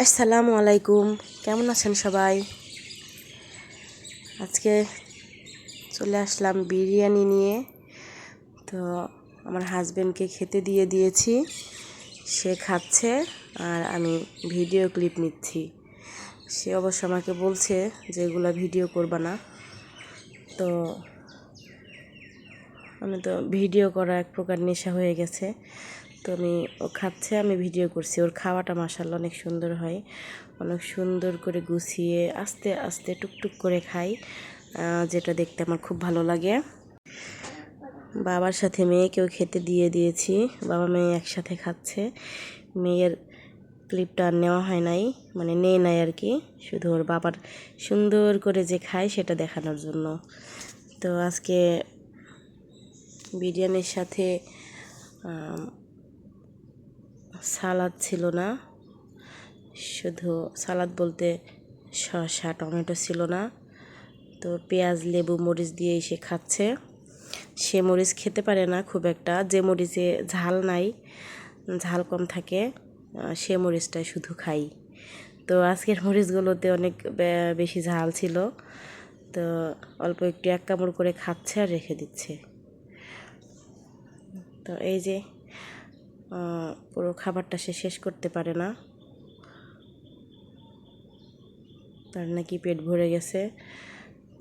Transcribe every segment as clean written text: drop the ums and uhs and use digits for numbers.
আসসালামু আলাইকুম, কেমন আছেন সবাই? আজকে চলে আসলাম বিরিয়ানি নিয়ে। তো আমার হাজবেন্ডকে খেতে দিয়ে দিয়েছি, সে খাচ্ছে আর আমি ভিডিও ক্লিপ নিচ্ছি। সে অবশ্য আমাকে বলছে যে এগুলা ভিডিও করবা না, তো আমি তো ভিডিও করা এক প্রকার নেশা হয়ে গেছে। তো ও খাচ্ছে, আমি ভিডিও করছি। ওর খাওয়াটা মাশাআল্লাহ অনেক সুন্দর হয়, অনেক সুন্দর করে গুছিয়ে আস্তে আস্তে টুকটুক করে খাই, যেটা দেখতে আমার খুব ভালো লাগে। বাবার সাথে মেয়েকেও খেতে দিয়ে দিয়েছি, বাবা মেয়ে একসাথে খাচ্ছে। মেয়ের ক্লিপটা নেওয়া হয় নাই, মানে নেই নাই আর কি, শুধু ওর বাবার সুন্দর করে যে খায় সেটা দেখানোর জন্য। তো আজকে বিরিয়ানির সাথে সালাদ ছিল না, শুধু সালাদ বলতে শসা টমেটো ছিল না। তো পেঁয়াজ লেবু মরিচ দিয়েই সে খাচ্ছে। সে মরিচ খেতে পারে না খুব একটা, যে মরিচে ঝাল নাই, ঝাল কম থাকে, সে মরিচটাই শুধু খাই। তো আজকের মরিচগুলোতে অনেক বেশি ঝাল ছিল, তো অল্প একটু এক কামড় করে খাচ্ছে আর রেখে দিচ্ছে। তো এই যে পুরো খাবারটা সে শেষ করতে পারে না, তার নাকি পেট ভরে গেছে।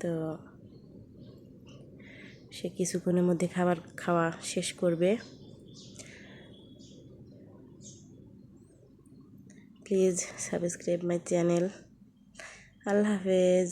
তো সে কিছুক্ষণের মধ্যে খাবার খাওয়া শেষ করবে। Please subscribe my channel. আল্লাহ হাফেজ।